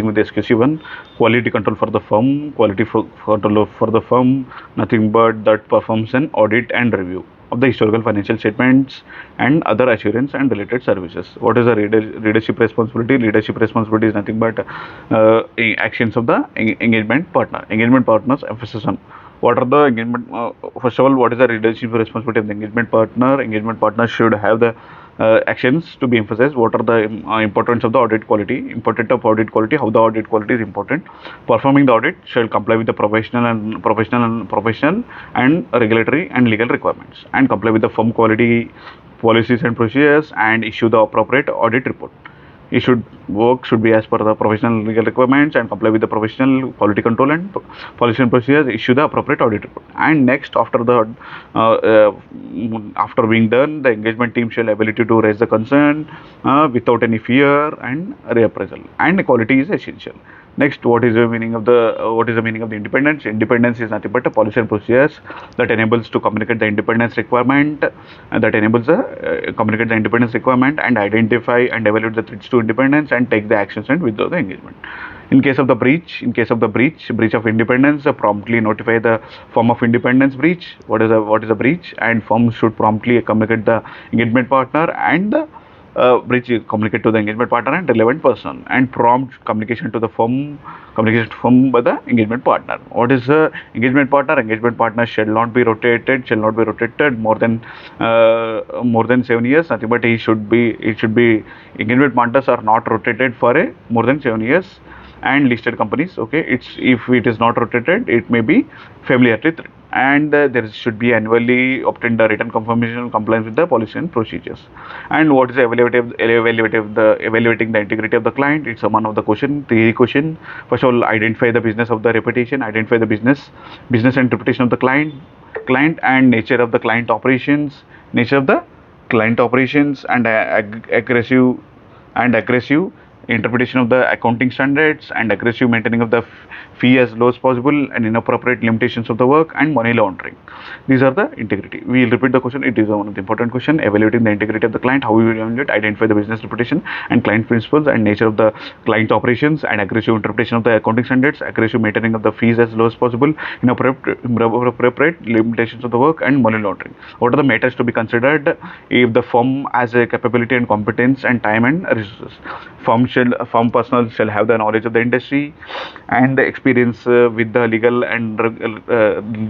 with the SQC1, quality control for the firm, control for the firm, nothing but that performs an audit and review of the historical financial statements and other assurance and related services. What is the leadership responsibility? Leadership responsibility is nothing but actions of the engagement partner. Engagement partner's emphasis on what are the engagement. First of all, what is the leadership responsibility of the engagement partner? Engagement partner should have the actions to be emphasized. What are the importance of the audit quality? Important of audit quality. How the audit quality is important. Performing the audit shall comply with the professional and regulatory and legal requirements, and comply with the firm quality policies and procedures, and issue the appropriate audit report. It should be as per the professional legal requirements and comply with the professional quality control and policy and procedures. Issue the appropriate audit report. And next, after being done, the engagement team shall ability to raise the concern without any fear and reappraisal. And equality is essential. Next, what is the meaning of the independence? Independence is nothing but a policy and procedures that enables to communicate the independence requirement, and communicate the independence requirement and identify and evaluate the threats to independence and take the actions and withdraw the engagement. In case of the breach of independence, promptly notify the firm of independence breach. What is a breach? And firm should promptly communicate the engagement partner and the breach communicate to the engagement partner and relevant person, and prompt communication to the firm by the engagement partner. What is the engagement partner? Engagement partner shall not be rotated more than 7 years. Nothing but it should be engagement partners are not rotated for a more than 7 years. And listed companies, okay, if it is not rotated, it may be familiarity threat. And there should be annually obtained the written confirmation of compliance with the policy and procedures. And what is the evaluating the integrity of the client? It's one of the theory question. First of all, identify the business of the reputation, identify the business and reputation of the client, and nature of the client operations, and aggressive interpretation of the accounting standards, and aggressive maintaining of the fee as low as possible, and inappropriate limitations of the work, and money laundering. These are the integrity. We will repeat the question. It is one of the important question. Evaluating the integrity of the client. How we will evaluate? Identify the business reputation and client principles and nature of the client operations, and aggressive interpretation of the accounting standards, aggressive maintaining of the fees as low as possible, inappropriate limitations of the work, and money laundering. What are the matters to be considered if the firm has a capability and competence and time and resources? Firm personnel shall have the knowledge of the industry and the experience with the legal and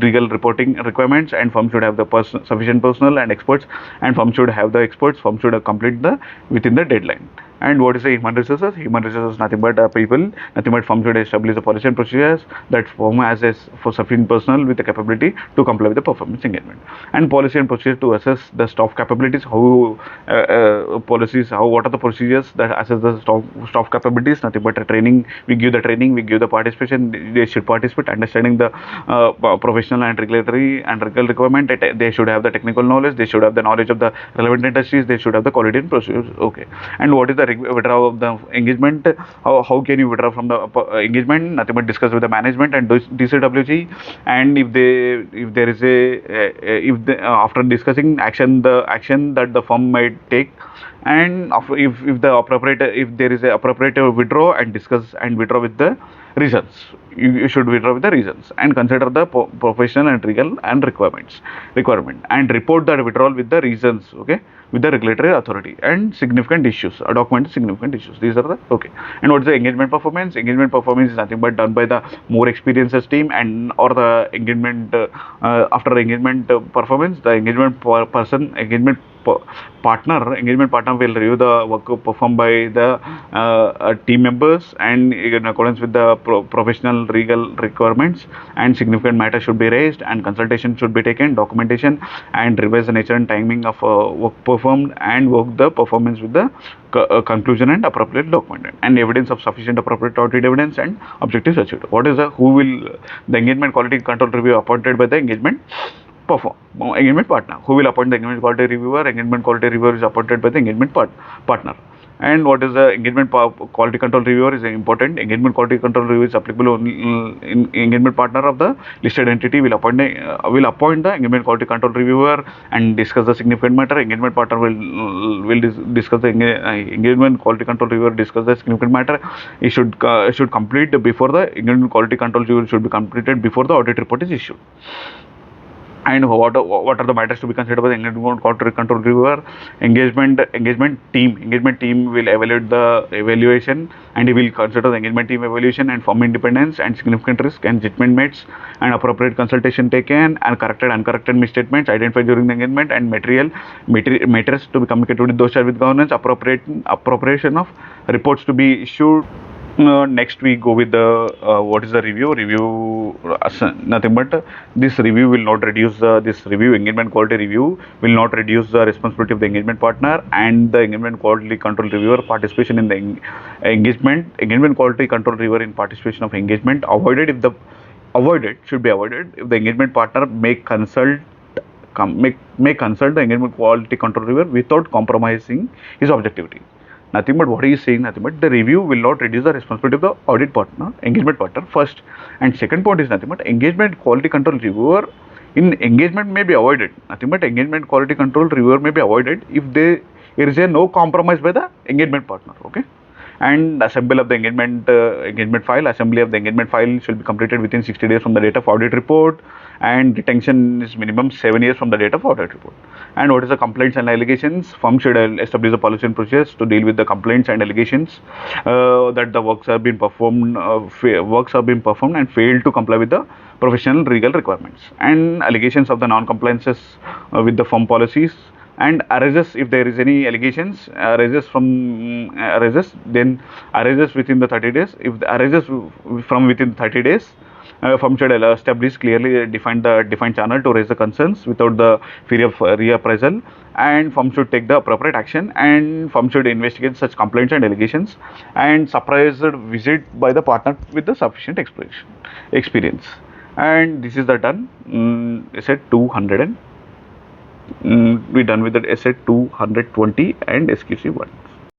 legal reporting requirements, and firm should have the sufficient personnel and experts, and firm should have the experts. Firm should complete within the deadline. And what is the human resources? Human resources nothing but people, nothing but firm should establish the policy and procedures that firm has for sufficient personnel with the capability to comply with the performance engagement. And policy and procedure to assess the staff capabilities. What are the procedures that assess the staff capabilities? Nothing but training. We give the participation. They should participate, understanding the professional and regulatory and legal requirement. They should have the technical knowledge. They should have the knowledge of the relevant industries. They should have the quality and procedures. Okay. And what is the withdrawal of the engagement? How can you withdraw from the engagement? Nothing but discuss with the management and DCWG. And after discussing the action that the firm might take, and if there is a appropriate withdraw, and discuss and withdraw with the reasons. You should withdraw with the reasons, and consider the professional and legal and requirement, and report the withdrawal with the reasons, okay, with the regulatory authority, and significant issues, document significant issues. These are the okay. And what is the engagement performance? Engagement performance is nothing but done by the more experienced team, and or the engagement after engagement performance, the engagement partner will review the work performed by the team members, and in accordance with the professional legal requirements, and significant matter should be raised, and consultation should be taken, documentation, and revise the nature and timing of work performed, and work the performance with the conclusion and appropriate document, and evidence of sufficient appropriate audit evidence and objectives achieved. What is the engagement quality control review appointed by the engagement partner? Who will appoint the engagement quality reviewer? Engagement quality reviewer is appointed by the engagement partner. And what is the quality control reviewer is important. Engagement quality control review is applicable only in engagement partner of the listed entity will appoint the engagement quality control reviewer and discuss the significant matter. Engagement partner will discuss the engagement quality control reviewer discuss the significant matter. It should complete before the engagement quality control review should be completed before the audit report is issued. And what are the matters to be considered by the engagement quality control reviewer? Engagement team will evaluate the evaluation, and he will consider the engagement team evaluation and firm independence and significant risk and judgment mates and appropriate consultation taken and corrected uncorrected misstatements identified during the engagement and matters to be communicated with those charged with governance, appropriation of reports to be issued. Next we go with the what is the review? Nothing but this review will not reduce this review engagement quality review will not reduce the responsibility of the engagement partner and the engagement quality control reviewer participation in the engagement quality control reviewer in participation of engagement should be avoided if the engagement partner may consult the engagement quality control reviewer without compromising his objectivity. Nothing but what he is saying, nothing but the review will not reduce the responsibility of the audit partner, engagement partner first. And second point is nothing but engagement quality control reviewer in engagement may be avoided. Nothing but engagement quality control reviewer may be avoided if there is a no compromise by the engagement partner. Okay. And assembly of the engagement file should be completed within 60 days from the date of audit report, and retention is minimum 7 years from the date of audit report. And what is the complaints and allegations? Firm should establish a policy and procedures to deal with the complaints and allegations that the works have been performed and failed to comply with the professional legal requirements, and allegations of the non-compliances with the firm policies, and arises if there is any allegations arises within the 30 days. If arises from within 30 days, firm should establish clearly defined channel to raise the concerns without the fear of reappraisal, and firm should take the appropriate action, and firm should investigate such complaints and allegations and surprise visit by the partner with the sufficient experience. And this is the done. I said 200 we done with the SA-220 and SQC 1.